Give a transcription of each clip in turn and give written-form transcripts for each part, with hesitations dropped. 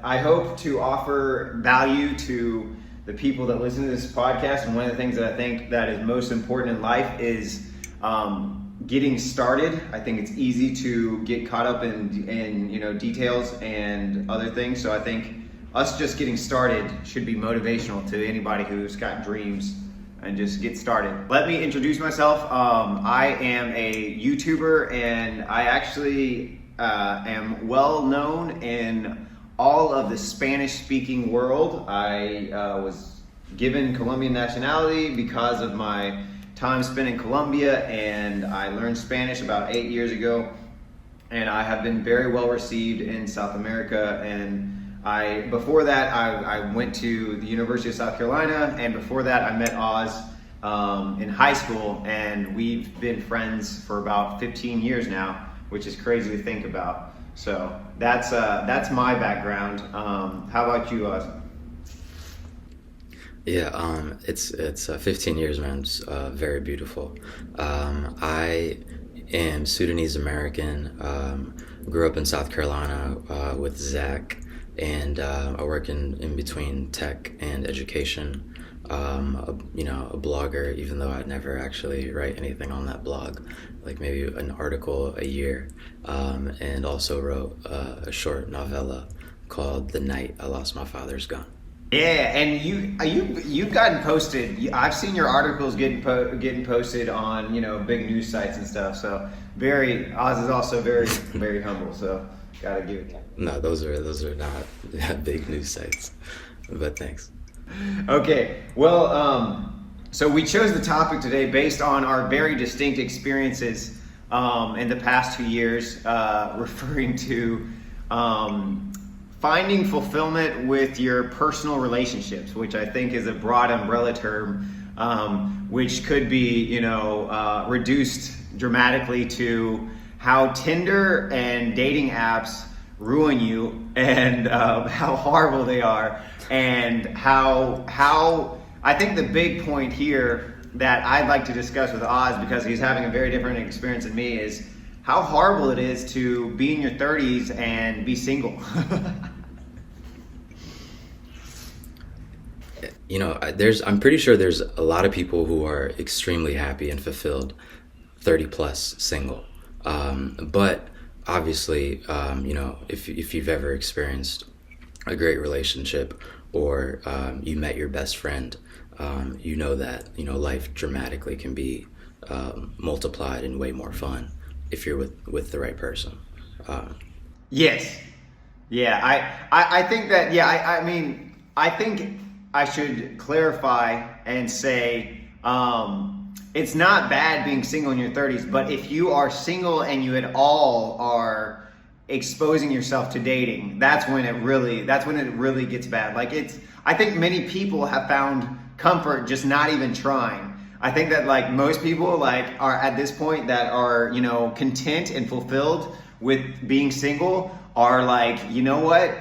I hope to offer value to the people that listen to this podcast. And one of the things that I think that is most important in life is getting started. I think it's easy to get caught up in details and other things. So I think us just getting started should be motivational to anybody who's got dreams, and just get started. Let me introduce myself. I am a YouTuber, and I actually am well known in all of the Spanish-speaking world. I was given Colombian nationality because of my time spent in Colombia, and I learned Spanish about 8 years ago, and I have been very well received in South America. And before that, I went to the University of South Carolina, and before that I met Oz in high school, and we've been friends for about 15 years now, which is crazy to think about. So that's my background. How about you, Oz? Yeah, it's 15 years, man. It's very beautiful. I am Sudanese American. Grew up in South Carolina with Zac, and I work in between tech and education. A blogger, even though I'd never actually write anything on that blog, like maybe an article a year, and also wrote a short novella called "The Night I Lost My Father's Gun." Yeah, and you've gotten posted. I've seen your articles getting posted on big news sites and stuff. So Oz is also very very humble. So gotta give it. No, those are not big news sites, but thanks. Okay, well, so we chose the topic today based on our very distinct experiences in the past 2 years, referring to finding fulfillment with your personal relationships, which I think is a broad umbrella term, which could be, reduced dramatically to how Tinder and dating apps ruin you, and how horrible they are, and how I think the big point here that I'd like to discuss with Oz, because he's having a very different experience than me, is how horrible it is to be in your 30s and be single. I'm pretty sure there's a lot of people who are extremely happy and fulfilled 30 plus single. But obviously, if you've ever experienced a great relationship, or you met your best friend, that life dramatically can be multiplied and way more fun if you're with the right person. Yes. Yeah, I think that, I think I should clarify and say, it's not bad being single in your 30s, but if you are single and you at all are exposing yourself to dating, that's when it really gets bad. I think many people have found comfort just not even trying. I think that most people are at this point that are, content and fulfilled with being single are you know what?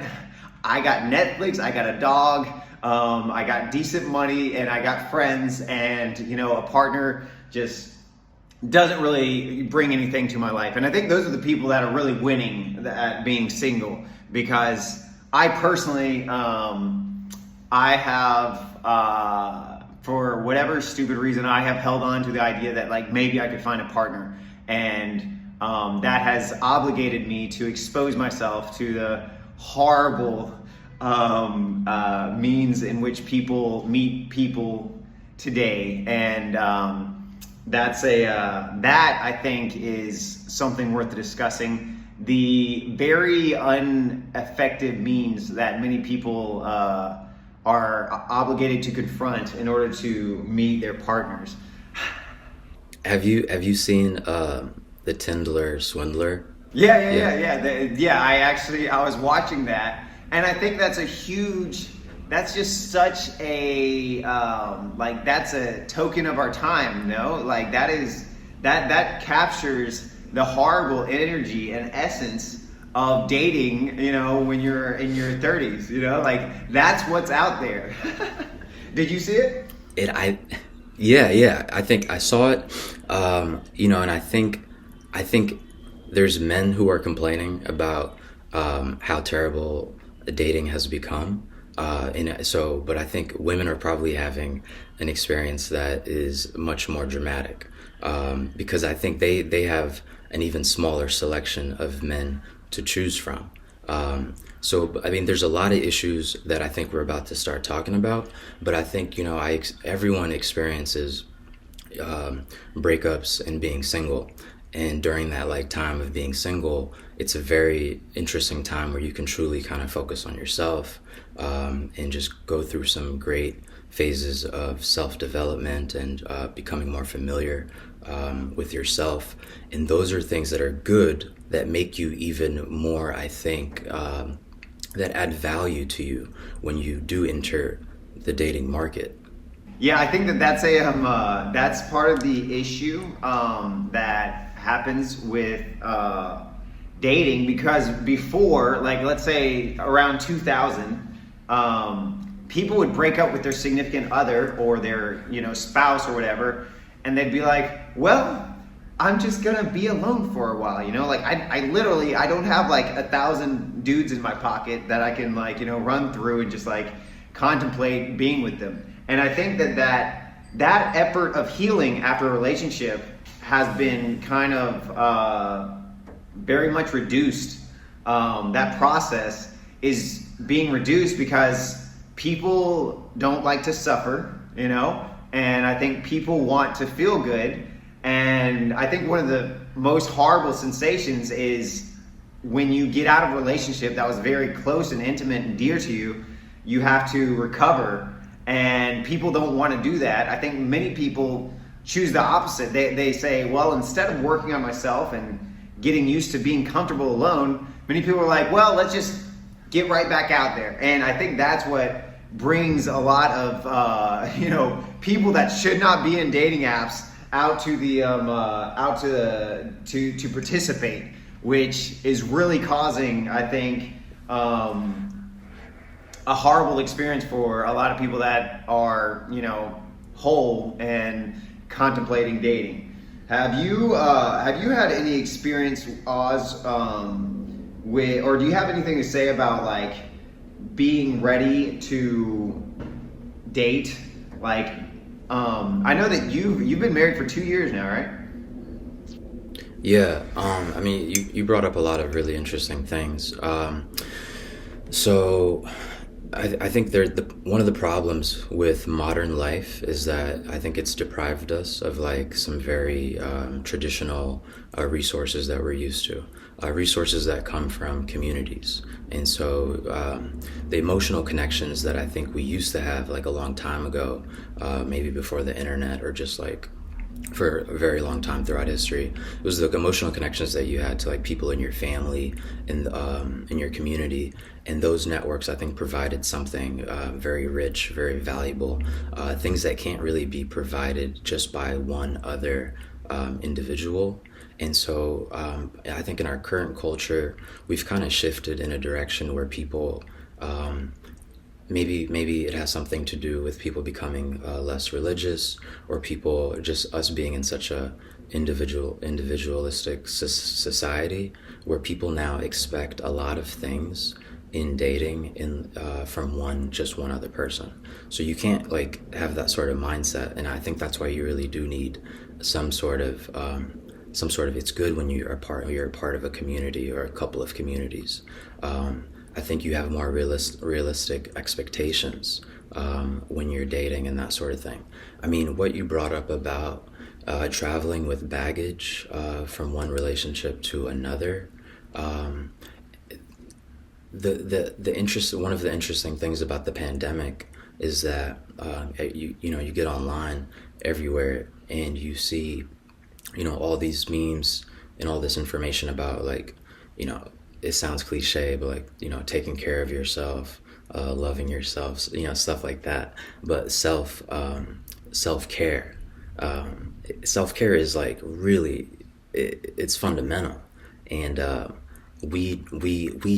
I got Netflix, I got a dog, I got decent money, and I got friends, and a partner just doesn't really bring anything to my life. And I think those are the people that are really winning at being single, because I personally, I have, for whatever stupid reason, I have held on to the idea that maybe I could find a partner, and that has obligated me to expose myself to the horrible means in which people meet people today. And that I think is something worth discussing. The very ineffective means that many people are obligated to confront in order to meet their partners. Have you seen the Tinder Swindler? Yeah. I was watching that, and I think that's that's just such a that's a token of our time, that captures the horrible energy and essence of dating, when you're in your 30s, that's what's out there. Did you see it? Yeah. I think I saw it, and I think there's men who are complaining about how terrible dating has become. But I think women are probably having an experience that is much more dramatic, because I think they have an even smaller selection of men to choose from. I mean, there's a lot of issues that I think we're about to start talking about, but I think, everyone experiences breakups and being single. And during that like time of being single, it's a very interesting time where you can truly kind of focus on yourself, and just go through some great phases of self-development and becoming more familiar with yourself. And those are things that are good, that make you even more, I think, that add value to you when you do enter the dating market. Yeah, I think that that's part of the issue that happens with dating, because before, like let's say around 2000, people would break up with their significant other or their spouse or whatever, and they'd be like, well, I'm just gonna be alone for a while, like I literally, I don't have like 1,000 dudes in my pocket that I can run through and just like contemplate being with them. And I think that effort of healing after a relationship has been kind of very much reduced. That process is being reduced because people don't like to suffer, and I think people want to feel good. And I think one of the most horrible sensations is when you get out of a relationship that was very close and intimate and dear to you, you have to recover. And people don't want to do that. I think many people choose the opposite. They say, well, instead of working on myself and getting used to being comfortable alone, many people are like, well, let's just get right back out there. And I think that's what brings a lot of people that should not be in dating apps out to the to participate, which is really causing, I think, a horrible experience for a lot of people that are whole and contemplating dating. Have you had any experience, Oz, with, or do you have anything to say about like being ready to date? Like, I know that you've been married for 2 years now, right? Yeah, I mean, you brought up a lot of really interesting things. So I think one of the problems with modern life is that I think it's deprived us of like some very traditional resources that we're used to, resources that come from communities. And so the emotional connections that I think we used to have like a long time ago, maybe before the internet, or just like for a very long time throughout history, it was the emotional connections that you had to like people in your family and in your community. And those networks, I think, provided something very rich, very valuable, things that can't really be provided just by one other individual. And so I think in our current culture, we've kind of shifted in a direction where people, maybe it has something to do with people becoming less religious, or people, just us being in such a individualistic society, where people now expect a lot of things in dating from one other person. So you can't like have that sort of mindset, and I think that's why you really do need some sort of it's good when you're a part of a community or a couple of communities. I think you have more realistic expectations when you're dating and that sort of thing. I mean, what you brought up about traveling with baggage from one relationship to another. One of the interesting things about the pandemic is that you get online everywhere and you see all these memes and all this information about like it sounds cliche, but like taking care of yourself, loving yourself, stuff like that. But self-care is like really it's fundamental. And we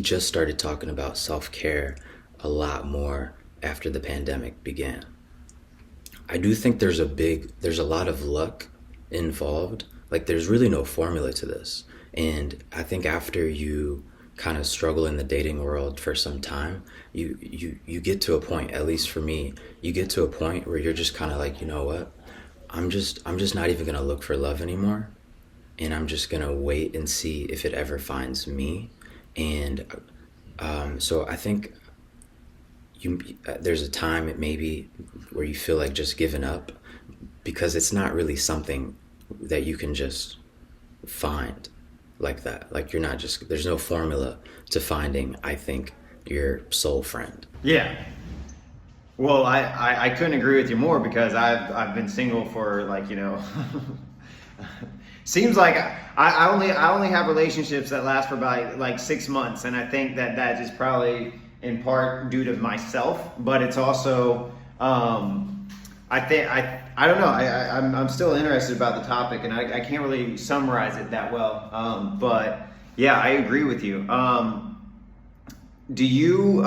just started talking about self-care a lot more after the pandemic began. I do think there's a lot of luck involved. Like there's really no formula to this. And I think after you kind of struggle in the dating world for some time, you get to a point, at least for me, you get to a point where you're just kind of like, you know what? I'm just not even gonna look for love anymore, and I'm just gonna wait and see if it ever finds me. And so I think there's a time it maybe where you feel like just giving up, because it's not really something that you can just find like that. Like you're not just, there's no formula to finding, I think, your soul friend. Yeah. Well, I couldn't agree with you more, because I've been single for like, seems like I only have relationships that last for about like 6 months, and I think that is probably in part due to myself, but it's also I don't know, I'm still interested about the topic, and I can't really summarize it that well, but yeah, I agree with you. Do you,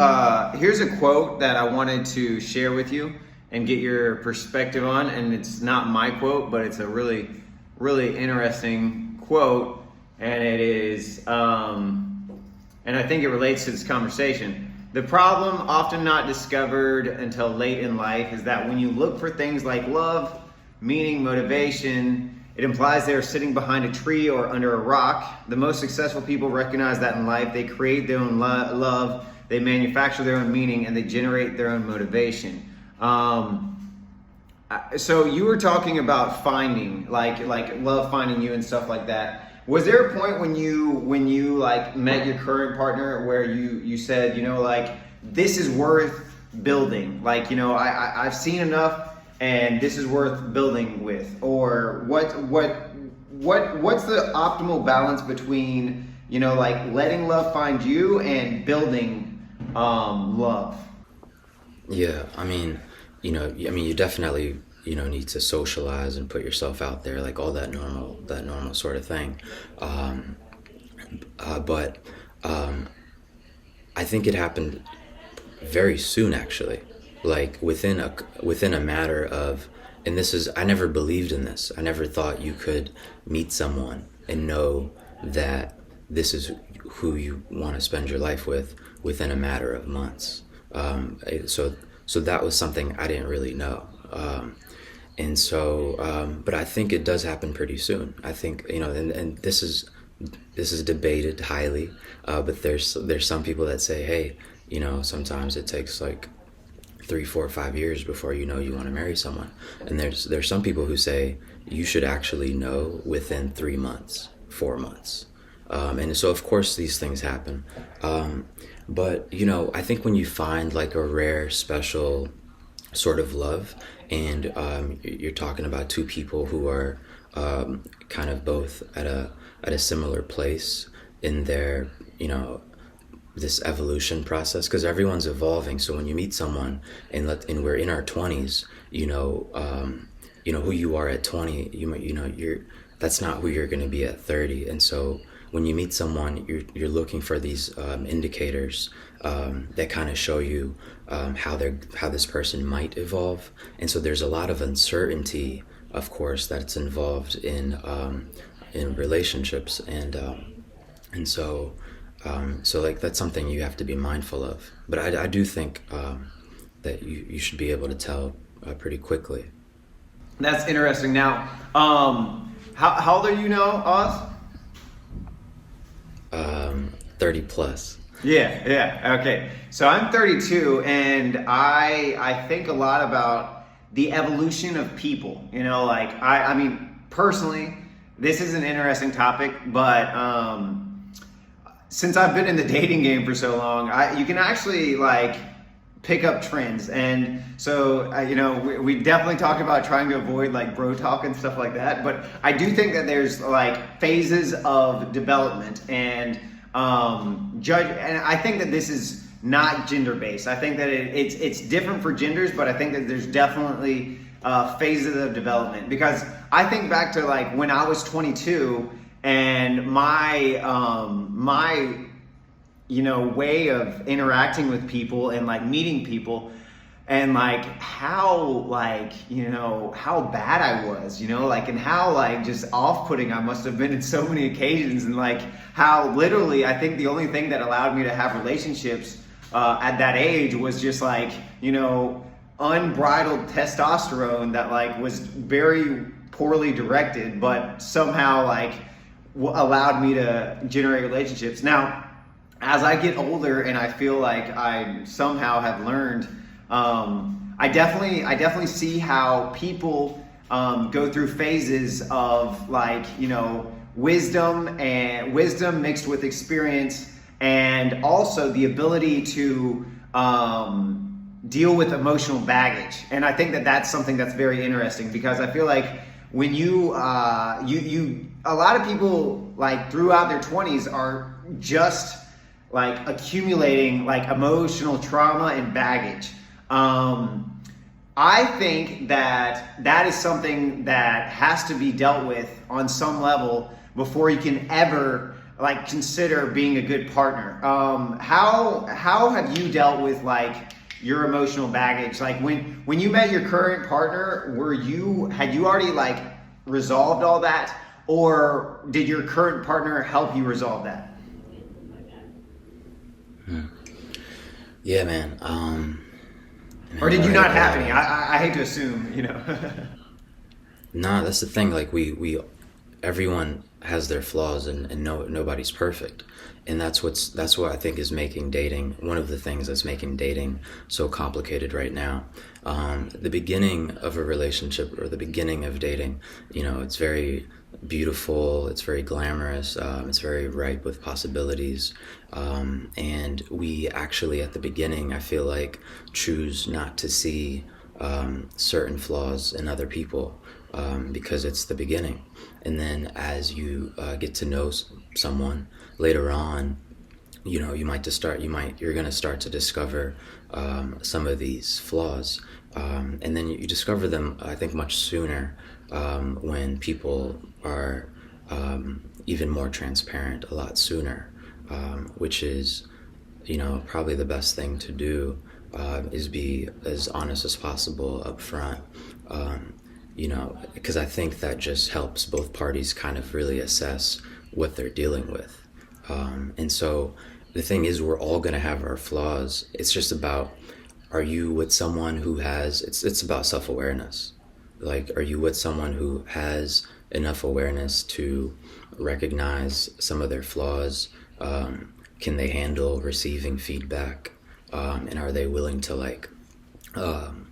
here's a quote that I wanted to share with you and get your perspective on, and it's not my quote, but it's a really, really interesting quote, and it is, and I think it relates to this conversation. The problem, often not discovered until late in life, is that when you look for things like love, meaning, motivation, it implies they are sitting behind a tree or under a rock. The most successful people recognize that in life. They create their own love, they manufacture their own meaning, and they generate their own motivation. So you were talking about finding, like love finding you and stuff like that. Was there a point when you like met your current partner where you said, like, this is worth building? Like, I've seen enough, and this is worth building with. Or what's the optimal balance between, like letting love find you and building love? Yeah, I mean, you definitely, need to socialize and put yourself out there, like all that normal sort of thing. But I think it happened very soon, actually, like within a matter of, and I never believed in this. I never thought you could meet someone and know that this is who you want to spend your life with within a matter of months. So that was something I didn't really know. And so, but I think it does happen pretty soon. I think, and this is debated highly, but there's some people that say, hey, sometimes it takes like 3, 4, 5 years before you want to marry someone. And there's some people who say you should actually know within 3 months, 4 months. And so of course these things happen. But I think when you find like a rare, special sort of love, and you're talking about two people who are kind of both at a similar place in their this evolution process, because everyone's evolving. So when you meet someone and we're in our 20s, who you are at 20, that's not who you're going to be at 30. And so when you meet someone, you're looking for these indicators that kind of show you how this person might evolve. And so there's a lot of uncertainty, of course, that's involved in relationships, and so like that's something you have to be mindful of. But I do think that you should be able to tell pretty quickly. That's interesting. Now, how old are you now, Oz? 30 plus. Yeah, okay. So I'm 32, and I think a lot about the evolution of people. I mean, personally, this is an interesting topic, but since I've been in the dating game for so long, you can actually like pick up trends. And so, we definitely talk about trying to avoid like bro talk and stuff like that. But I do think that there's like phases of development and and I think that this is not gender based. I think that it's different for genders, but I think that there's definitely phases of development, because I think back to like when I was 22 and my way of interacting with people and like meeting people, and like how like, how bad I was, like, and how like just off-putting I must have been in so many occasions, and like how literally I think the only thing that allowed me to have relationships at that age was just like, unbridled testosterone that like was very poorly directed, but somehow like allowed me to generate relationships. Now, as I get older and I feel like I somehow have learned, I definitely see how people go through phases of like, wisdom mixed with experience, and also the ability to deal with emotional baggage. And I think that that's something that's very interesting, because I feel like when you a lot of people like throughout their 20s are just like accumulating like emotional trauma and baggage. I think that that is something that has to be dealt with on some level before you can ever like consider being a good partner. How have you dealt with like your emotional baggage? Like when you met your current partner, had you already like resolved all that, or did your current partner help you resolve that? Yeah, man. Or did you not have any? I hate to assume, Nah, that's the thing. Like we everyone has their flaws, and nobody's perfect, and that's what I think is making dating, one of the things that's making dating so complicated right now. The beginning of a relationship, or the beginning of dating, it's very beautiful, it's very glamorous, it's very ripe with possibilities, and we actually at the beginning, I feel like, choose not to see certain flaws in other people, because it's the beginning. And then as you get to know someone later on, you're going to start to discover some of these flaws, and then you discover them, I think, much sooner, when people are even more transparent a lot sooner, which is, probably the best thing to do, is be as honest as possible up front, because I think that just helps both parties kind of really assess what they're dealing with. And so the thing is, we're all going to have our flaws. It's just about, are you with someone who has, it's about self-awareness. Like, are you with someone who has enough awareness to recognize some of their flaws? Can they handle receiving feedback? And are they willing to like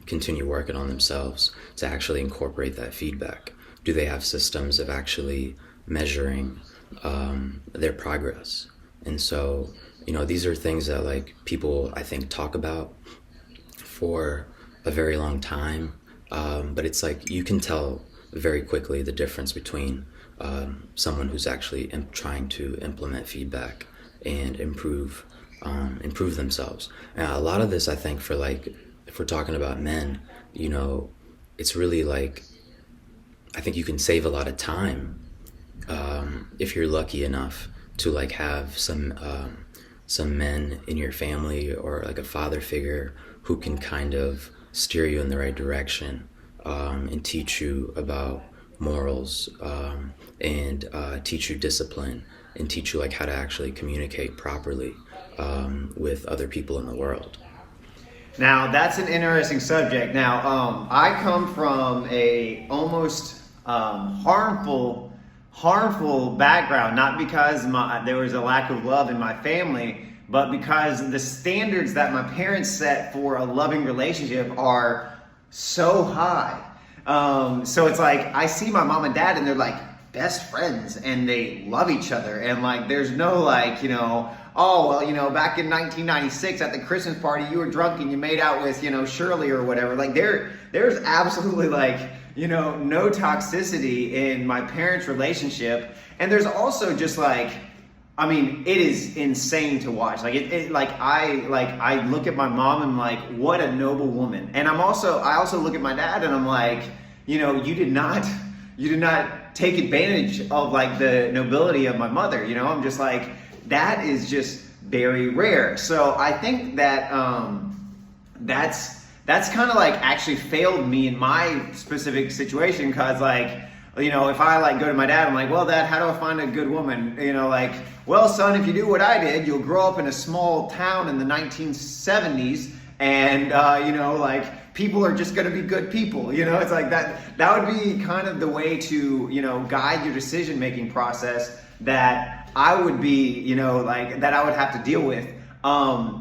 continue working on themselves to actually incorporate that feedback? Do they have systems of actually measuring their progress? And so, these are things that like people, I think, talk about for a very long time, but it's like you can tell very quickly the difference between someone who's actually trying to implement feedback and improve themselves. Now, a lot of this, I think, for like, if we're talking about men, it's really like, I think you can save a lot of time if you're lucky enough to like have some men in your family, or like a father figure who can kind of steer you in the right direction, and teach you about morals, and teach you discipline, and teach you like how to actually communicate properly with other people in the world. Now, that's an interesting subject. Now, I come from a almost harmful background, not because there was a lack of love in my family, but because the standards that my parents set for a loving relationship are so high. So it's like, I see my mom and dad and they're like best friends and they love each other. And like, there's no like, oh, well, back in 1996 at the Christmas party, you were drunk and you made out with, Shirley or whatever. Like there's absolutely like, no toxicity in my parents' relationship. And there's also just like, it is insane to watch. Like I look at my mom and I'm like, what a noble woman. And I also look at my dad and I'm like, you did not take advantage of like the nobility of my mother. I'm just like, that is just very rare. So I think that that's that's kind of like actually failed me in my specific situation, because like, you know, if I like go to my dad, I'm like, well, Dad, how do I find a good woman? You know, like, well, son, if you do what I did, you'll grow up in a small town in the 1970s, and you know, like, people are just going to be good people. You know, it's like that would be kind of the way to, you know, guide your decision making process that I would be, you know, like, that I would have to deal with.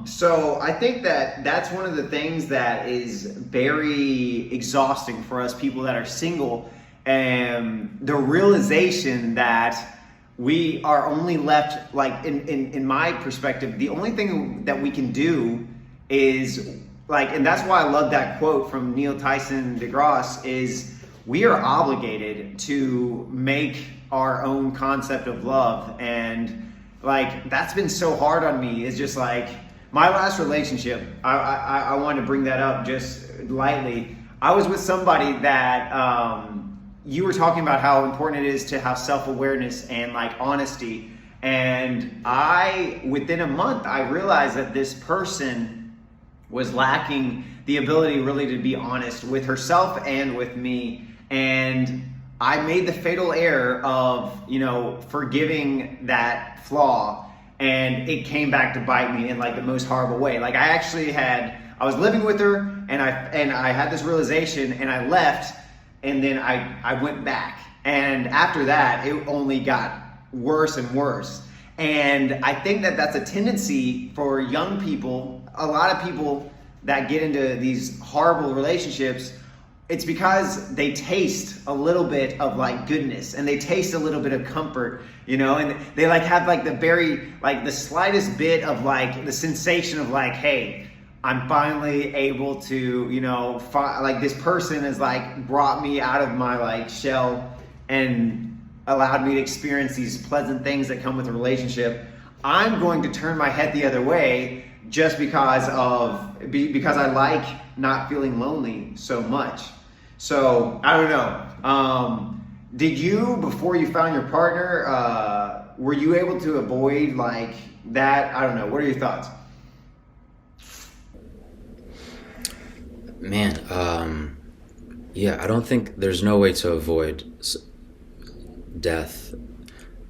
So I think that that's one of the things that is very exhausting for us people that are single, and the realization that we are only left, like, in my perspective, the only thing that we can do is like, and that's why I love that quote from Neil Tyson deGrasse, is we are obligated to make our own concept of love. And like, that's been so hard on me. It's just like my last relationship, I wanted to bring that up just lightly. I was with somebody that you were talking about how important it is to have self-awareness and like honesty. And within a month, I realized that this person was lacking the ability really to be honest with herself and with me. And I made the fatal error of, you know, forgiving that flaw, and it came back to bite me in like the most horrible way. Like, I was living with her, and I had this realization, and I left, and then I went back. And after that, it only got worse and worse. And I think that that's a tendency for young people, a lot of people that get into these horrible relationships. It's because they taste a little bit of like goodness, and they taste a little bit of comfort, you know, and they like have like the slightest bit of like the sensation of like, hey, I'm finally able to, you know, like, this person has like brought me out of my like shell and allowed me to experience these pleasant things that come with a relationship. I'm going to turn my head the other way just because I like not feeling lonely so much. So I don't know. Did you, before you found your partner, were you able to avoid like that? I don't know. What are your thoughts? Man, yeah, I don't think there's no way to avoid death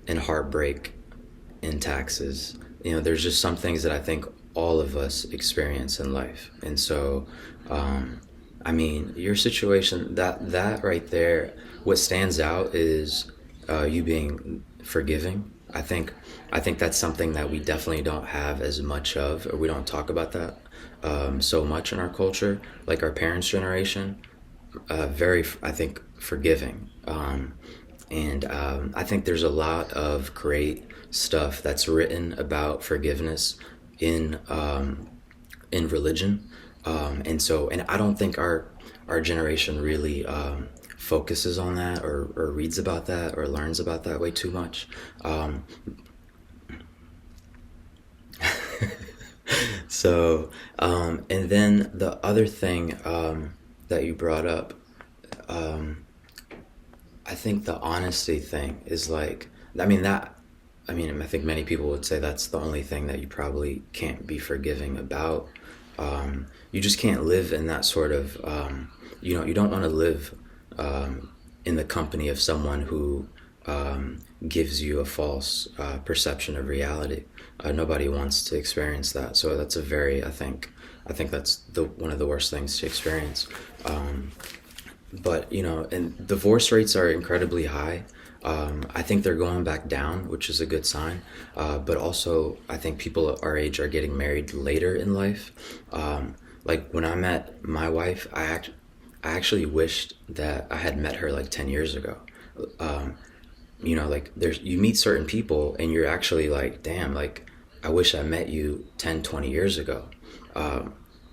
and heartbreak and taxes. You know, there's just some things that I think all of us experience in life. And so, I mean, your situation, that right there, what stands out is you being forgiving. I think that's something that we definitely don't have as much of, or we don't talk about that so much in our culture. Like our parents' generation, very, I think, forgiving. And I think there's a lot of great stuff that's written about forgiveness in religion. And I don't think our generation really focuses on that or reads about that or learns about that way too much. So, and then the other thing that you brought up, I think the honesty thing is like, I think many people would say that's the only thing that you probably can't be forgiving about. You just can't live in that sort of, you don't want to live in the company of someone who gives you a false perception of reality. Nobody wants to experience that. So that's I think that's one of the worst things to experience. But, you know, and divorce rates are incredibly high. I think they're going back down, which is a good sign. But also, I think people our age are getting married later in life. Like when I met my wife, I actually wished that I had met her like 10 years ago. You know, like you meet certain people and you're actually like, damn, like I wish I met you 10, 20 years ago.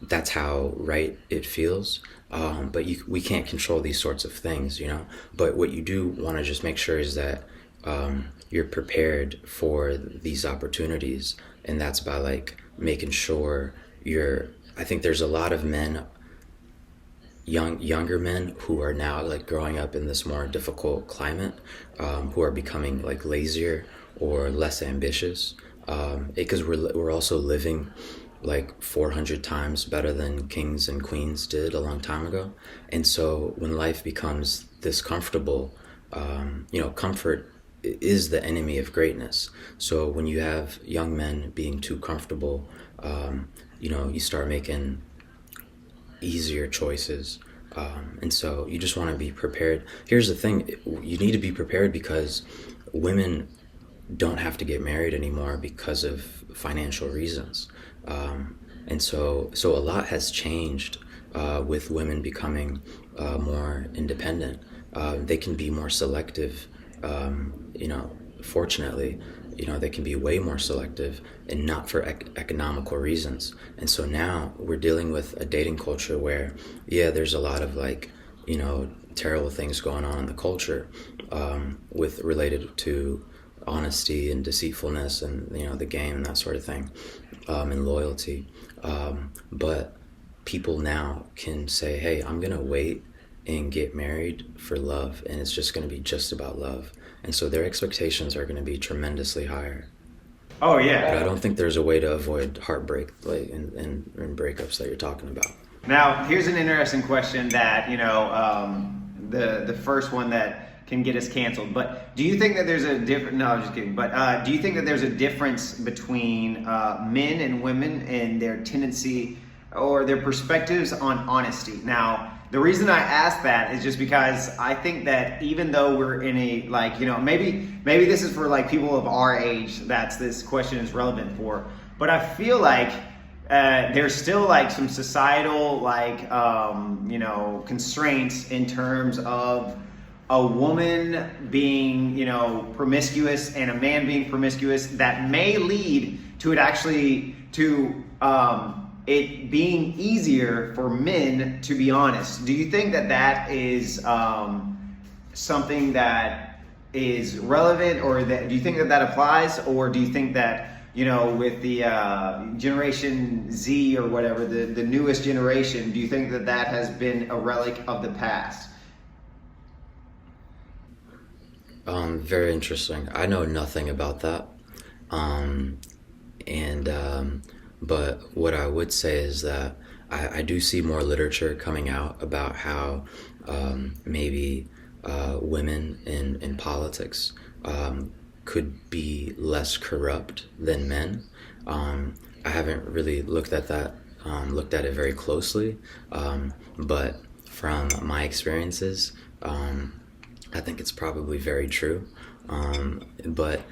That's how right it feels. But we can't control these sorts of things, you know. But what you do want to just make sure is that you're prepared for these opportunities, and that's by like making sure I think there's a lot of men, younger men who are now like growing up in this more difficult climate, who are becoming like lazier or less ambitious, because we're also living like 400 times better than kings and queens did a long time ago. And so when life becomes this comfortable, comfort is the enemy of greatness. So when you have young men being too comfortable, you start making easier choices. And so you just want to be prepared. Here's the thing, you need to be prepared because women don't have to get married anymore because of financial reasons. And so a lot has changed with women becoming more independent. They can be more selective. Fortunately, they can be way more selective and not for economical reasons. And so now we're dealing with a dating culture where, there's a lot of terrible things going on in the culture with related to honesty and deceitfulness and the game and that sort of thing, and loyalty. But people now can say, hey, I'm gonna wait and get married for love, and it's just gonna be just about love. And so their expectations are gonna be tremendously higher. Oh yeah. But I don't think there's a way to avoid heartbreak and breakups that you're talking about. Now, here's an interesting question that, the first one that can get us canceled. But do you think that there's a different? No, I'm just kidding. But do you think that there's a difference between men and women and their tendency or their perspectives on honesty? Now, the reason I ask that is just because I think that even though we're in a maybe this is for people of our age that's this question is relevant for, but I feel like there's still some societal constraints in terms of a woman being promiscuous and a man being promiscuous that may lead to it being easier for men to be honest. Do you think that is something that is relevant, or do you think that applies, or do you think that with the Generation Z or whatever, the newest generation, do you think that has been a relic of the past? Very interesting. I know nothing about that. But what I would say is that I do see more literature coming out about how maybe women in politics could be less corrupt than men. I haven't really looked at it very closely, but from my experiences, I think it's probably very true. But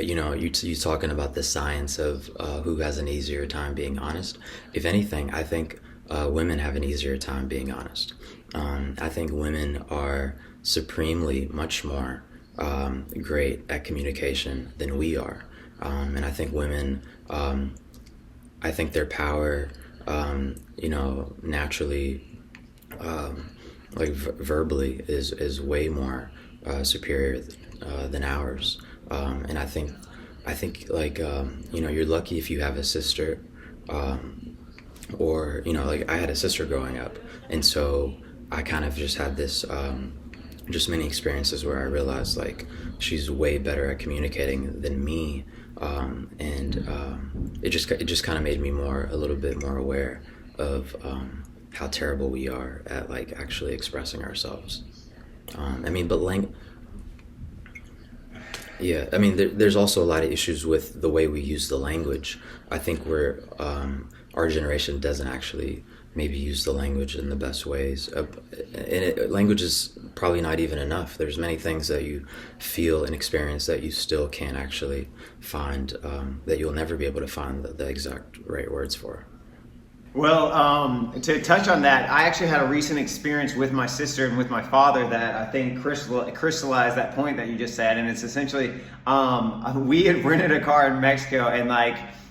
you talking about the science of who has an easier time being honest. If anything, I think women have an easier time being honest. I think women are supremely much more great at communication than we are, and I think women, I think their power, naturally, verbally is way more superior than ours. And I think you're lucky if you have a sister, or I had a sister growing up, and so I kind of just had this just many experiences where I realized she's way better at communicating than me, and it just kind of made me a little bit more aware of how terrible we are at actually expressing ourselves. There's also a lot of issues with the way we use the language. I think our generation doesn't actually maybe use the language in the best ways. Language is probably not even enough. There's many things that you feel and experience that you still can't actually find, that you'll never be able to find the exact right words for. Well, to touch on that, I actually had a recent experience with my sister and with my father that I think crystallized that point that you just said. And it's essentially, we had rented a car in Mexico, and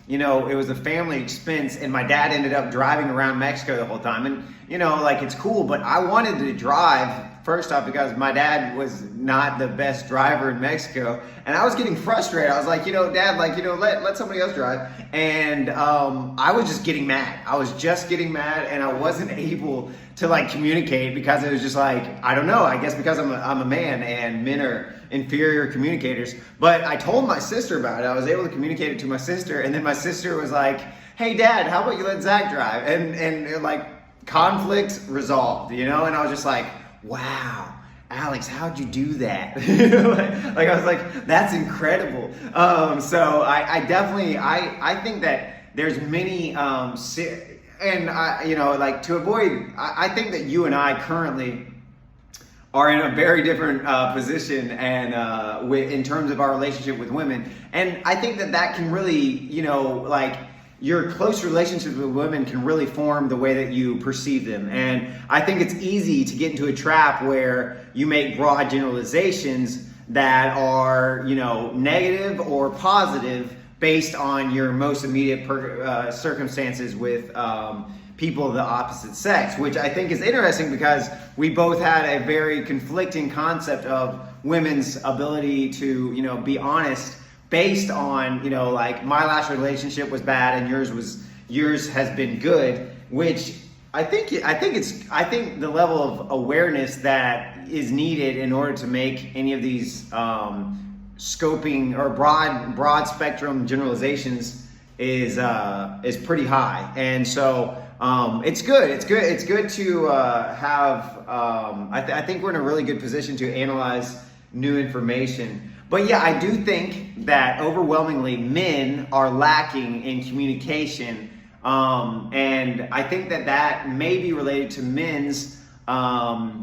it was a family expense, and my dad ended up driving around Mexico the whole time. And, it's cool, but I wanted to drive first off, because my dad was not the best driver in Mexico, and I was getting frustrated. I was like, Dad, let somebody else drive. And I was just getting mad. I was just getting mad, and I wasn't able to communicate, because it was just I don't know. I guess because I'm a man, and men are inferior communicators. But I told my sister about it. I was able to communicate it to my sister, and then my sister was like, "Hey, Dad, how about you let Zach drive?" And conflict resolved, and I was just like, wow, Alex, how'd you do that? I was like, that's incredible. So I definitely, I think that there's many, and to avoid, I think that you and I currently are in a very different position, and in terms of our relationship with women. And I think that can really, your close relationships with women can really form the way that you perceive them. And I think it's easy to get into a trap where you make broad generalizations that are, negative or positive based on your most immediate circumstances with people of the opposite sex, which I think is interesting, because we both had a very conflicting concept of women's ability to, be honest, based on, my last relationship was bad and yours has been good, which I think the level of awareness that is needed in order to make any of these scoping or broad spectrum generalizations is pretty high. And so it's good to have. I think we're in a really good position to analyze new information. But yeah, I do think that overwhelmingly men are lacking in communication, and I think that may be related to men's our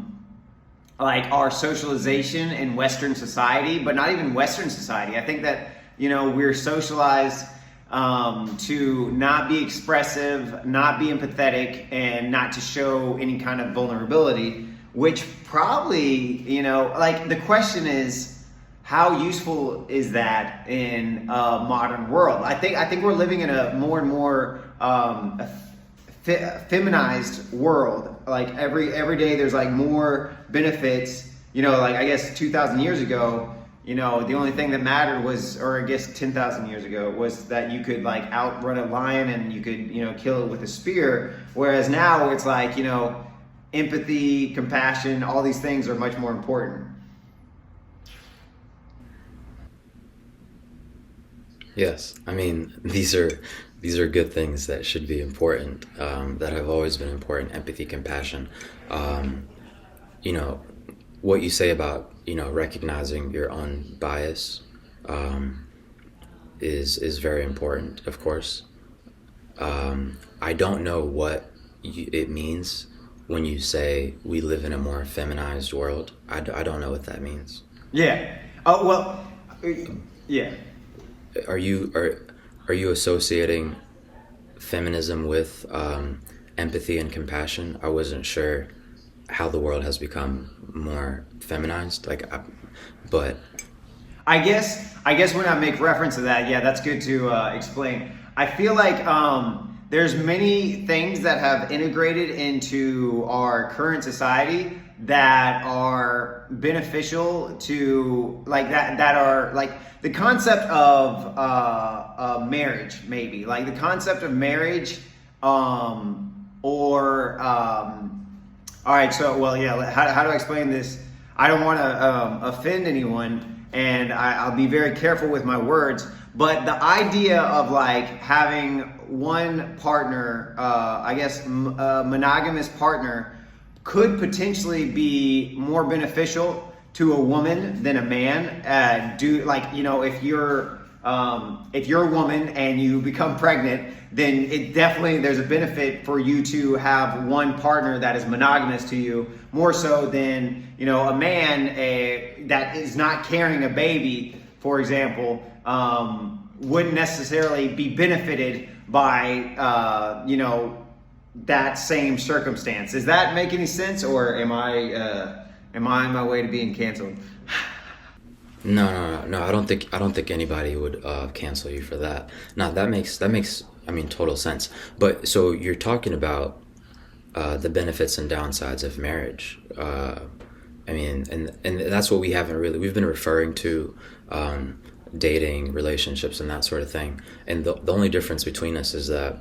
socialization in Western society, but not even Western society. I think that we're socialized to not be expressive, not be empathetic, and not to show any kind of vulnerability. Which probably the question is, how useful is that in a modern world? I think we're living in a more and more feminized world. Every day there's more benefits. I guess 2,000 years ago, the only thing that mattered was, or I guess 10,000 years ago, was that you could outrun a lion and you could kill it with a spear. Whereas now it's empathy, compassion, all these things are much more important. Yes, I mean, these are good things that should be important, that have always been important: empathy, compassion. What you say about recognizing your own bias is very important, of course. I don't know what it means when you say we live in a more feminized world. I don't know what that means. Yeah. Oh well. Yeah. Are you associating feminism with empathy and compassion? I wasn't sure how the world has become more feminized. But I guess when I make reference to that, yeah, that's good to explain. I feel there's many things that have integrated into our current society that are beneficial to that are the concept of marriage, maybe the concept of marriage, all right, so how do I explain this? I don't want to offend anyone, and I'll be very careful with my words, but the idea of having one partner, a monogamous partner, could potentially be more beneficial to a woman than a man. If you're a woman and you become pregnant, then there's a benefit for you to have one partner that is monogamous to you, more so than a man that is not carrying a baby, for example, wouldn't necessarily be benefited by that same circumstance. Does that make any sense, or am I on my way to being canceled? No. I don't think anybody would cancel you for that. No, that makes total sense. But so you're talking about the benefits and downsides of marriage. I mean, and that's what we've been referring to, dating, relationships, and that sort of thing. And the only difference between us is that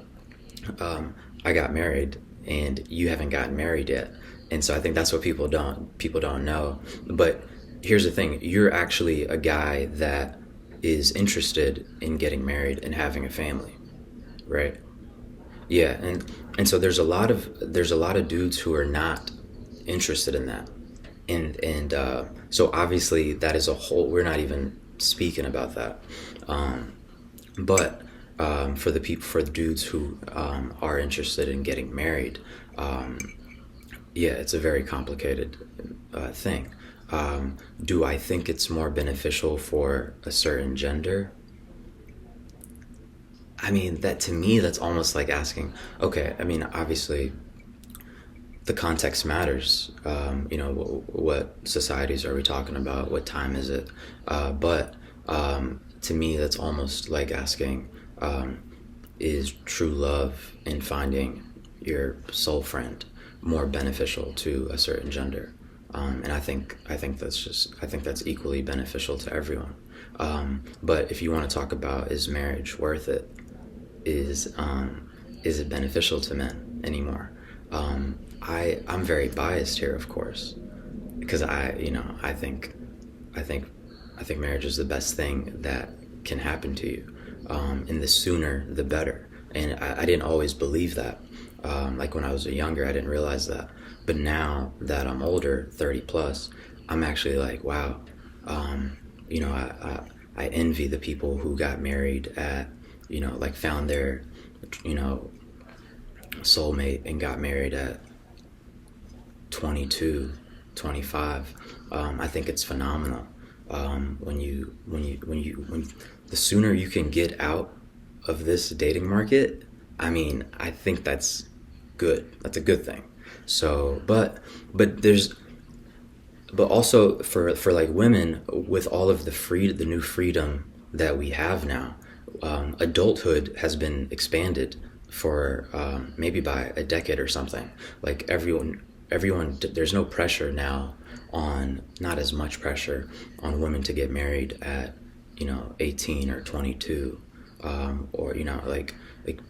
I got married and you haven't gotten married yet. And so I think that's what people don't know. But here's the thing, you're actually a guy that is interested in getting married and having a family, right? Yeah, and so there's a lot of dudes who are not interested in that, and so obviously that is a whole. We're not even speaking about that, but for the dudes who are interested in getting married, yeah, it's a very complicated thing. Do I think it's more beneficial for a certain gender? I mean, that to me, that's almost like asking, okay, I mean, obviously, the context matters. What societies are we talking about? What time is it? But to me, that's almost like asking, is true love in finding your soul friend more beneficial to a certain gender? And I think that's equally beneficial to everyone. But if you want to talk about, is marriage worth it? Is it beneficial to men anymore? I'm very biased here, of course, because I think marriage is the best thing that can happen to you, and the sooner the better. And I didn't always believe that. Like when I was younger, I didn't realize that. But now that I'm older, 30 plus, I'm actually like, wow. I envy the people who got married at, like found their, soulmate and got married at 22, 25. I think it's phenomenal. When the sooner you can get out of this dating market, I mean, I think that's good. That's a good thing. So, but also for like women, with all of the new freedom that we have now, adulthood has been expanded for maybe by a decade or something. Like everyone, there's no pressure now not as much pressure on women to get married at 18 or 22, or like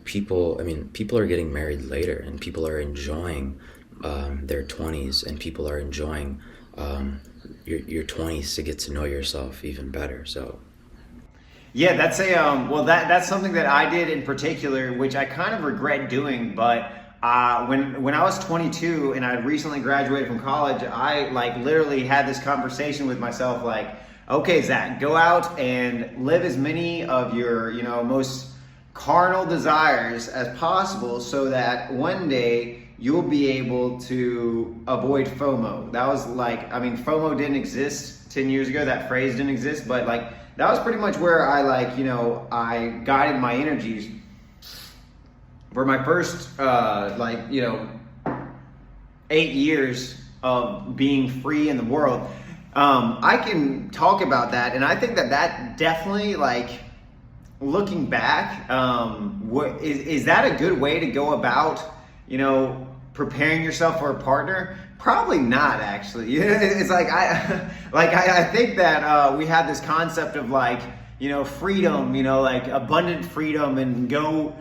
people. I mean, people are getting married later, and people are enjoying their 20s, and people are enjoying your 20s to get to know yourself even better. So Yeah, that's that's something that I did in particular, which I kind of regret doing. But when I was 22 and I had recently graduated from college, I like literally had this conversation with myself, like, okay, Zach, go out and live as many of your most carnal desires as possible, so that one day you'll be able to avoid FOMO. That was like, I mean, FOMO didn't exist 10 years ago. That phrase didn't exist, but like that was pretty much where I I guided my energies for my first 8 years of being free in the world. I can talk about that, and I think that definitely, like, looking back, is that a good way to go about preparing yourself for a partner? Probably not, actually. It's like I think that we have this concept of freedom, like abundant freedom, and go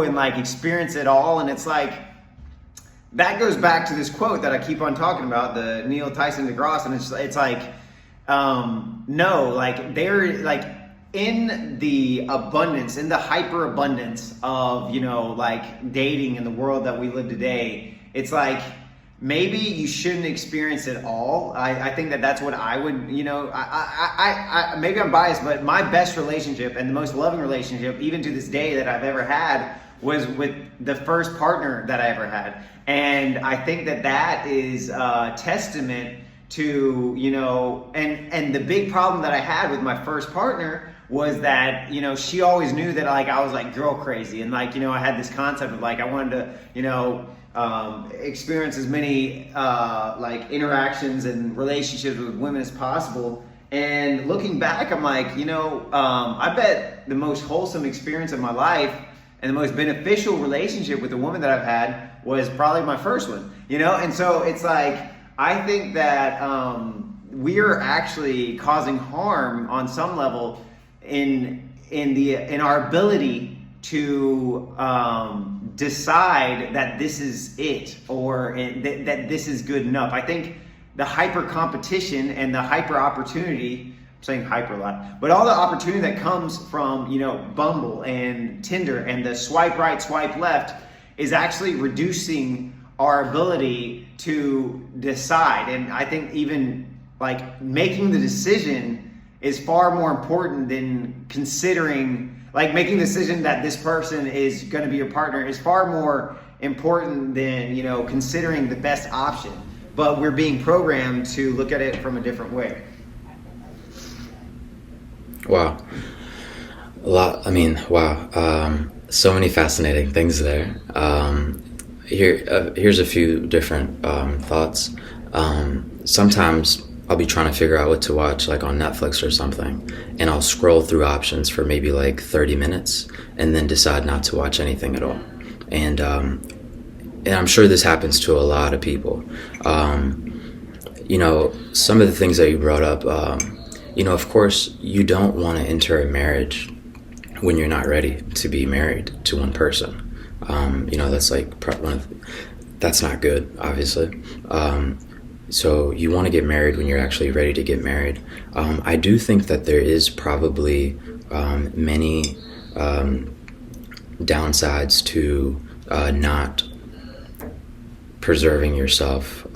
and like experience it all. And it's like that goes back to this quote that I keep on talking about, the Neil Tyson deGrasse, and it's like no, like they're like in the abundance, in the hyper abundance of dating in the world that we live today. It's like maybe you shouldn't experience it all. I think that's what I would, I maybe I'm biased, but my best relationship and the most loving relationship, even to this day, that I've ever had was with the first partner that I ever had. And I think that is a testament to, and the big problem that I had with my first partner was that, she always knew that I was girl crazy. And I had this concept of I wanted to, experience as many interactions and relationships with women as possible. And looking back, I'm I bet the most wholesome experience of my life and the most beneficial relationship with the woman that I've had was probably my first one, and so it's I think that we are actually causing harm on some level in our ability to decide that this is it, or that this is good enough. I think the hyper competition and the hyper opportunity, I'm saying hyper a lot, but all the opportunity that comes from, Bumble and Tinder and the swipe right, swipe left is actually reducing our ability to decide. And I think even like making the decision is far more important than considering, like making the decision that this person is going to be your partner is far more important than, considering the best option. But we're being programmed to look at it from a different way. Wow. Wow. So many fascinating things there. Here's a few different thoughts. Sometimes I'll be trying to figure out what to watch, like on Netflix or something, and I'll scroll through options for maybe like 30 minutes and then decide not to watch anything at all. And I'm sure this happens to a lot of people. Some of the things that you brought up, of course, you don't want to enter a marriage when you're not ready to be married to one person. That's like that's not good, obviously. So you want to get married when you're actually ready to get married. I do think that there is probably many downsides to not preserving yourself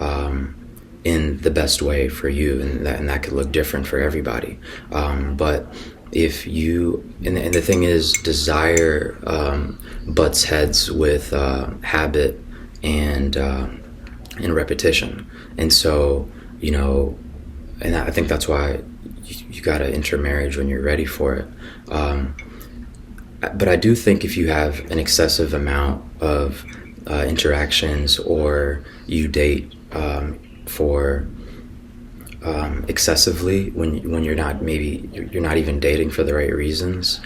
in the best way for you, and that could look different for everybody. But if you, and the thing is, desire butts heads with habit and repetition. And so, and I think that's why you got to enter marriage when you're ready for it. But I do think if you have an excessive amount of interactions, or you date for excessively when you're not even dating for the right reasons,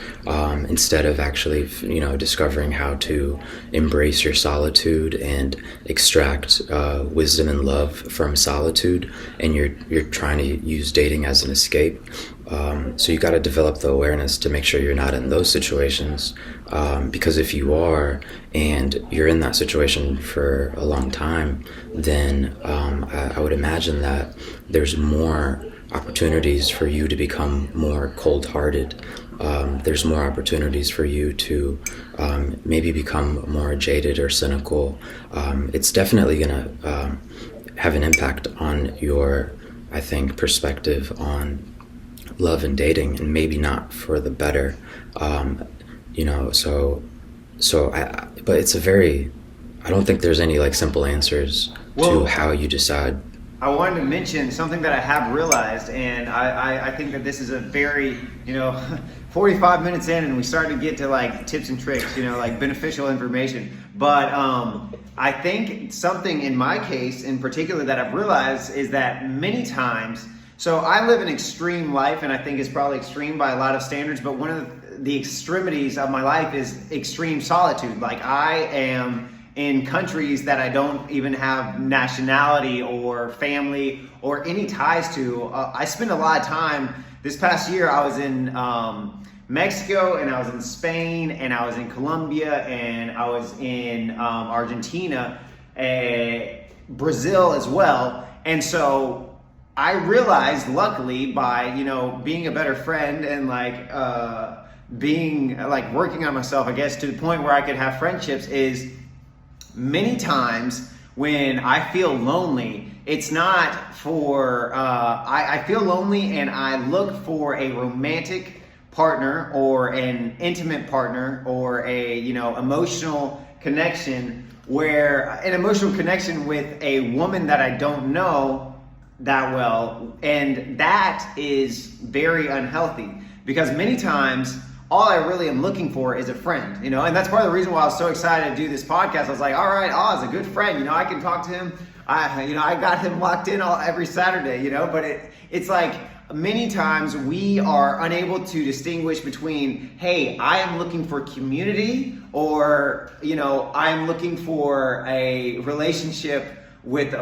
instead of actually discovering how to embrace your solitude and extract wisdom and love from solitude, and you're trying to use dating as an escape. So you got to develop the awareness to make sure you're not in those situations, because if you are, and you're in that situation for a long time, then I would imagine that there's more opportunities for you to become more cold-hearted. There's more opportunities for you to maybe become more jaded or cynical. It's definitely going to have an impact on your, I think, perspective on love and dating, and maybe not for the better. But it's I don't think there's any like simple answers to how you decide. I wanted to mention something that I have realized, and I think that this is a very, 45 minutes in and we start to get to like tips and tricks, like beneficial information. But I think something in my case in particular that I've realized is that many times, so I live an extreme life, and I think it's probably extreme by a lot of standards, but one of the extremities of my life is extreme solitude. Like I am in countries that I don't even have nationality or family or any ties to. I spend a lot of time. This past year I was in Mexico, and I was in Spain, and I was in Colombia, and I was in Argentina, Brazil as well. And so I realized, luckily, by being a better friend and being working on myself, I guess, to the point where I could have friendships, is many times when I feel lonely, it's not for I feel lonely and I look for a romantic partner or an intimate partner or a emotional connection, where an emotional connection with a woman that I don't know that well, and that is very unhealthy, because many times all I really am looking for is a friend, and that's part of the reason why I was so excited to do this podcast. I was like, all right, Oz, a good friend, I can talk to him. I got him locked in every Saturday, but it's like many times we are unable to distinguish between, hey, I am looking for community, or I'm looking for a relationship with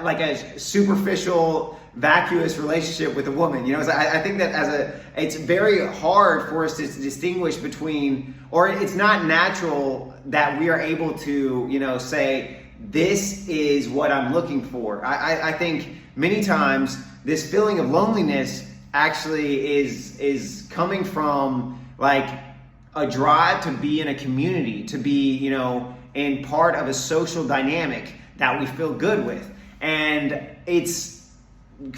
like a superficial, vacuous relationship with a woman. You know, so I think that it's very hard for us to distinguish between, or it's not natural that we are able to, you know, say, this is what I'm looking for. I think many times this feeling of loneliness actually is coming from like a drive to be in a community, to be, you know, in part of a social dynamic that we feel good with. And it's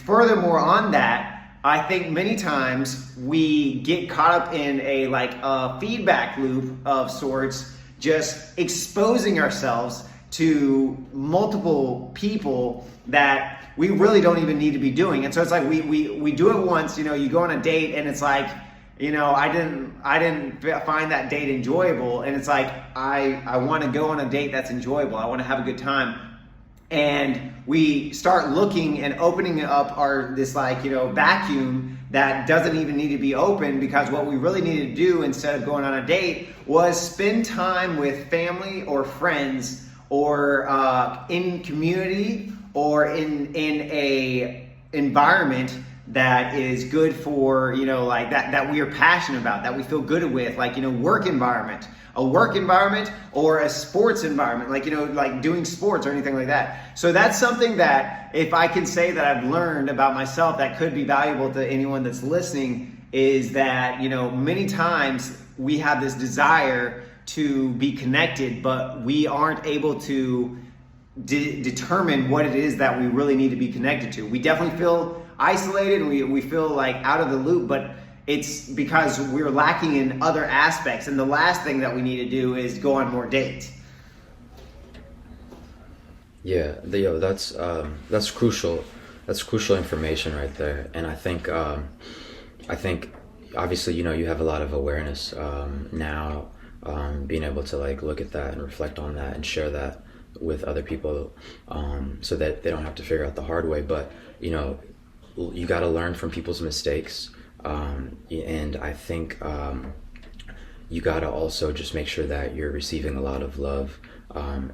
furthermore on that, I think many times we get caught up in a feedback loop of sorts, just exposing ourselves to multiple people that we really don't even need to be doing. And so it's like we do it once, you know, you go on a date and it's like, you know, I didn't find that date enjoyable, and it's like I want to go on a date that's enjoyable. I want to have a good time. And we start looking and opening up this vacuum that doesn't even need to be open, because what we really needed to do instead of going on a date was spend time with family or friends, or in community, or in a environment that is good for, you know, like that we are passionate about, that we feel good with, like, you know, a work environment or a sports environment, like, you know, like doing sports or anything like that. So that's something that, if I can say that I've learned about myself that could be valuable to anyone that's listening, is that, you know, many times we have this desire to be connected, but we aren't able to determine what it is that we really need to be connected to. We definitely feel isolated, and we feel like out of the loop, but it's because we're lacking in other aspects. And the last thing that we need to do is go on more dates. Yeah, that's crucial. That's crucial information right there. And I think obviously, you know, you have a lot of awareness now, being able to like look at that and reflect on that and share that with other people, so that they don't have to figure out the hard way. But, you know, you got to learn from people's mistakes, and I think you got to also just make sure that you're receiving a lot of love.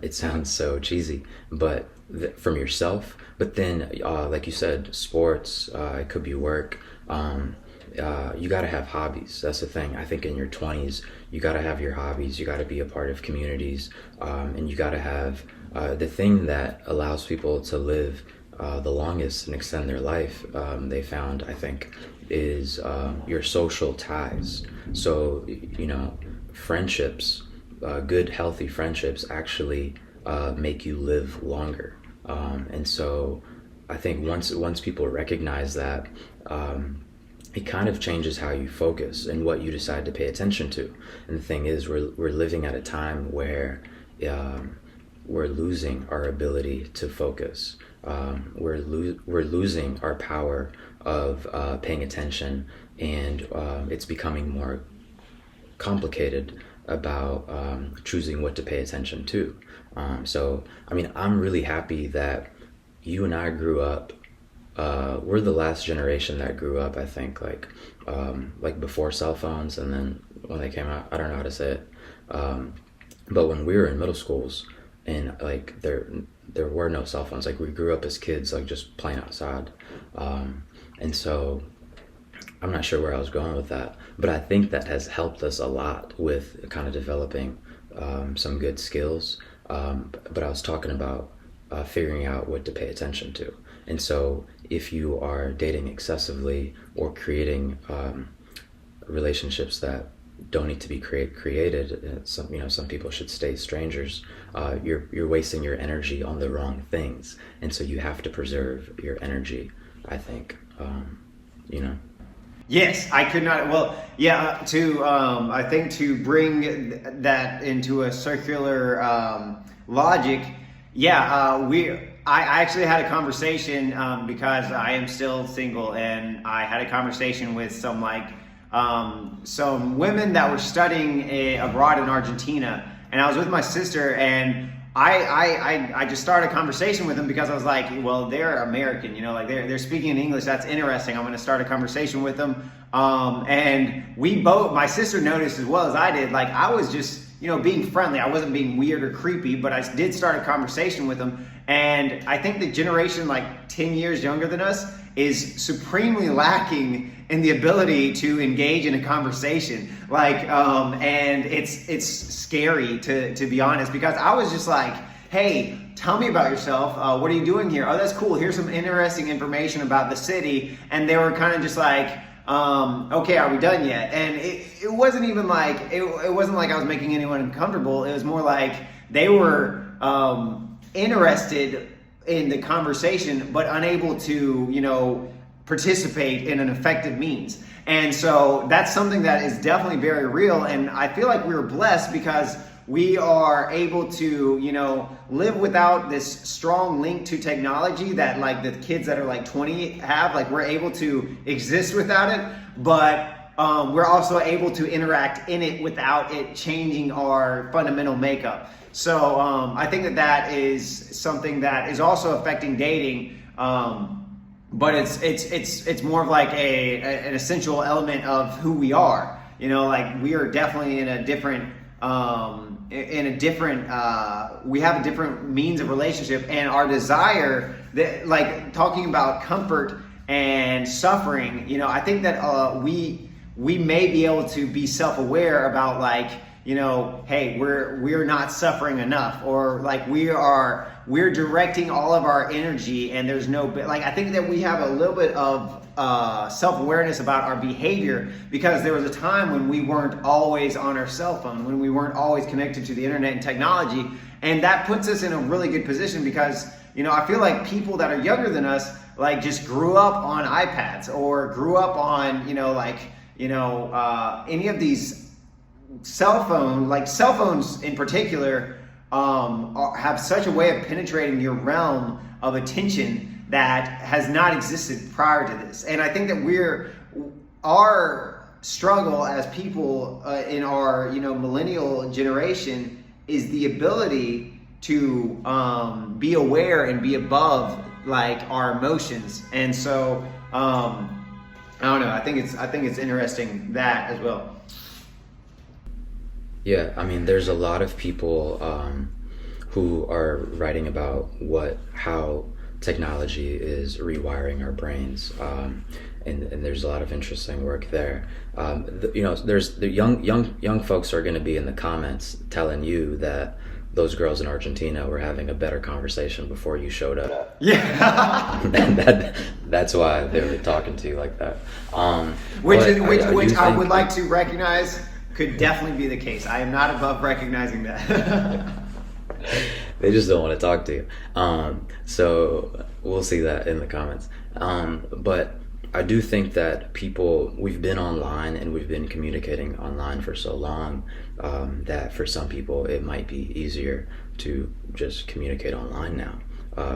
It sounds so cheesy, but from yourself. But then, like you said, sports, it could be work. You got to have hobbies. That's the thing. I think in your 20s, you got to have your hobbies. You got to be a part of communities, and you got to have the thing that allows people to live the longest and extend their life. They found, I think, is your social ties. So, you know, friendships, good, healthy friendships actually make you live longer. And so I think once people recognize that, it kind of changes how you focus and what you decide to pay attention to. And the thing is, we're living at a time where we're losing our ability to focus. We're losing our power of paying attention, and it's becoming more complicated about choosing what to pay attention to. So, I mean, I'm really happy that you and I grew up. We're the last generation that grew up, I think, like before cell phones, and then when they came out, I don't know how to say it. But when we were in middle schools, and like there were no cell phones. Like, we grew up as kids, like just playing outside. And so I'm not sure where I was going with that, but I think that has helped us a lot with kind of developing some good skills. But I was talking about figuring out what to pay attention to. And so if you are dating excessively or creating relationships that don't need to be created, some people should stay strangers, you're wasting your energy on the wrong things. And so you have to preserve your energy, I think. Yes, I could not. Well, yeah. I think to bring that into a circular logic. Yeah, I actually had a conversation because I am still single, and I had a conversation with some women that were studying abroad in Argentina, and I was with my sister, and I just started a conversation with them because I was like, well, they're American, you know, like they're speaking in English. That's interesting. I'm going to start a conversation with them. And we both, my sister noticed as well as I did, like I was just being friendly. I wasn't being weird or creepy, but I did start a conversation with them. And I think the generation like 10 years younger than us is supremely lacking in the ability to engage in a conversation. And it's scary to be honest, because I was just like, hey, tell me about yourself. What are you doing here? Oh, that's cool. Here's some interesting information about the city. And they were kind of just like, okay, are we done yet? And it wasn't even like, it wasn't like I was making anyone uncomfortable. It was more like they were interested in the conversation, but unable to, participate in an effective means. And so that's something that is definitely very real. And I feel like we were blessed because we are able to, live without this strong link to technology that like the kids that are like 20 have. Like we're able to exist without it, but we're also able to interact in it without it changing our fundamental makeup. So I think that is something that is also affecting dating. But it's more of like an essential element of who we are. Like we are definitely in a different we have a different means of relationship, and our desire that, like talking about comfort and suffering, I think that we may be able to be self-aware about like, hey, we're not suffering enough, or like we're directing all of our energy and there's no, like I think that we have a little bit of self-awareness about our behavior, because there was a time when we weren't always on our cell phone, when we weren't always connected to the internet and technology, and that puts us in a really good position because I feel like people that are younger than us like just grew up on iPads or grew up on any of these cell phones in particular have such a way of penetrating your realm of attention that has not existed prior to this. And I think that our struggle as people in our millennial generation is the ability to be aware and be above like our emotions. And so I don't know, I think it's interesting that as well. Yeah, I mean, there's a lot of people who are writing about how technology is rewiring our brains, and there's a lot of interesting work there. There's the young folks are going to be in the comments telling you that those girls in Argentina were having a better conversation before you showed up. Yeah, that's why they were talking to you like that. Which I would like to recognize could definitely be the case. I am not above recognizing that. They just don't want to talk to you. So we'll see that in the comments. But I do think that we've been online and we've been communicating online for so long that for some people it might be easier to just communicate online now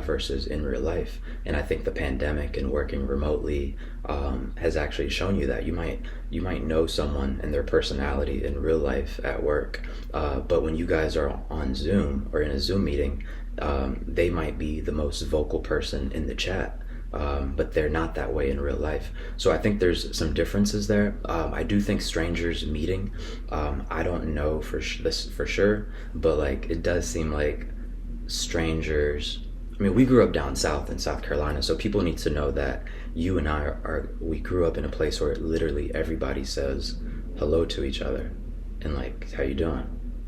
versus in real life. And I think the pandemic and working remotely has actually shown you that you might know someone and their personality in real life at work, but when you guys are on Zoom or in a Zoom meeting, they might be the most vocal person in the chat, but they're not that way in real life. So I think there's some differences there. I do think strangers meeting, I don't know for sure, but like it does seem like strangers. I mean, we grew up down south in South Carolina, so people need to know that you and I we grew up in a place where literally everybody says hello to each other and like, how you doing?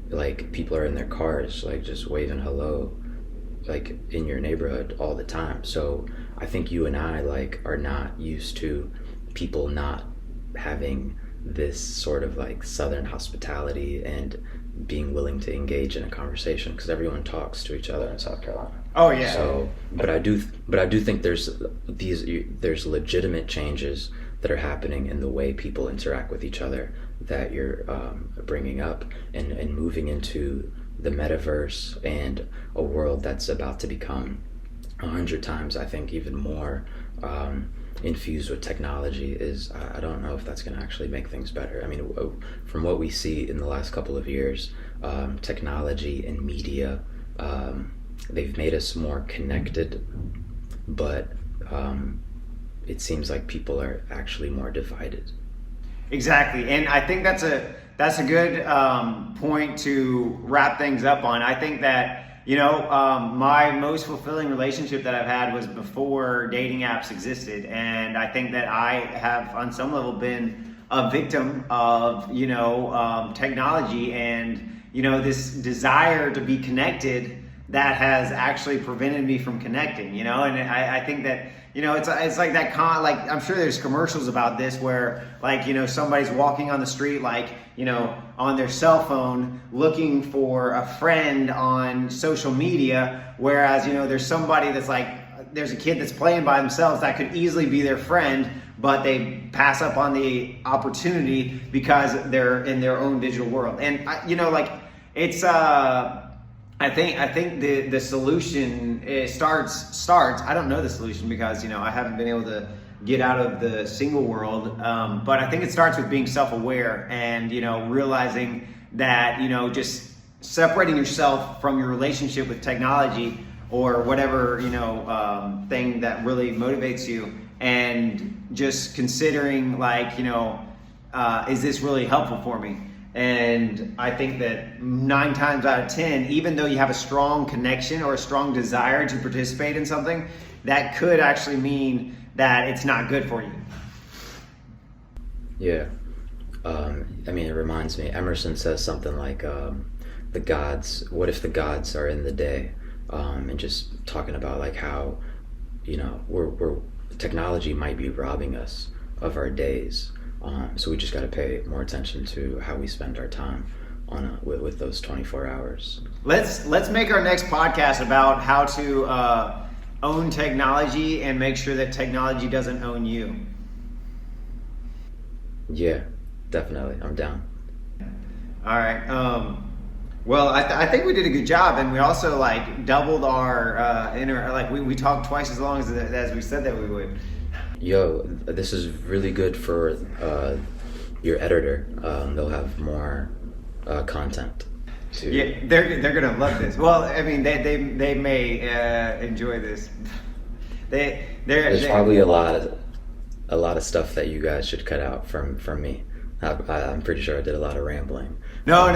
Like people are in their cars, like just waving hello, like in your neighborhood all the time. So I think you and I like are not used to people not having this sort of like Southern hospitality and being willing to engage in a conversation, because everyone talks to each other in South Carolina. Oh yeah. So, but I do think there's legitimate changes that are happening in the way people interact with each other that you're bringing up, and moving into the metaverse and a world that's about to become 100 times, I think, even more infused with technology. I don't know if that's going to actually make things better. I mean, from what we see in the last couple of years, technology and media, they've made us more connected, but it seems like people are actually more divided. Exactly, and I think that's a good point to wrap things up on. I think that my most fulfilling relationship that I've had was before dating apps existed, and I think that I have on some level been a victim of technology and this desire to be connected that has actually prevented me from connecting. And I think that it's like that like I'm sure there's commercials about this where somebody's walking on the street on their cell phone looking for a friend on social media, whereas there's somebody that's there's a kid that's playing by themselves that could easily be their friend, but they pass up on the opportunity because they're in their own digital world. And it's I think the solution starts. I don't know the solution because I haven't been able to get out of the single world. But I think it starts with being self-aware and realizing that just separating yourself from your relationship with technology or whatever thing that really motivates you, and just considering is this really helpful for me? And I think that 9 times out of 10, even though you have a strong connection or a strong desire to participate in something, that could actually mean that it's not good for you. Yeah. It reminds me, Emerson says something like, what if the gods are in the day? And just talking about how, we're technology might be robbing us of our days. So we just got to pay more attention to how we spend our time with those 24 hours. Let's make our next podcast about how to own technology and make sure that technology doesn't own you. Yeah, definitely. I'm down. All right. Well, I think we did a good job, and we also doubled our we talked twice as long as we said that we would. Yo, this is really good for your editor. They'll have more content. Yeah, they're gonna love this. Well, they may enjoy this. There's probably a lot of stuff that you guys should cut out from me. I'm pretty sure I did a lot of rambling. No.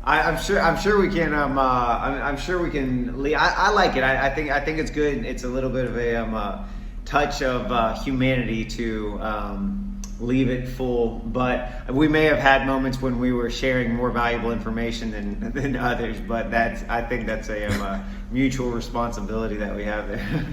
I'm sure we can. I'm sure we can. I like it. I think it's good. It's a little bit of a touch of humanity to leave it full, but we may have had moments when we were sharing more valuable information than others. But I think that's a mutual responsibility that we have there.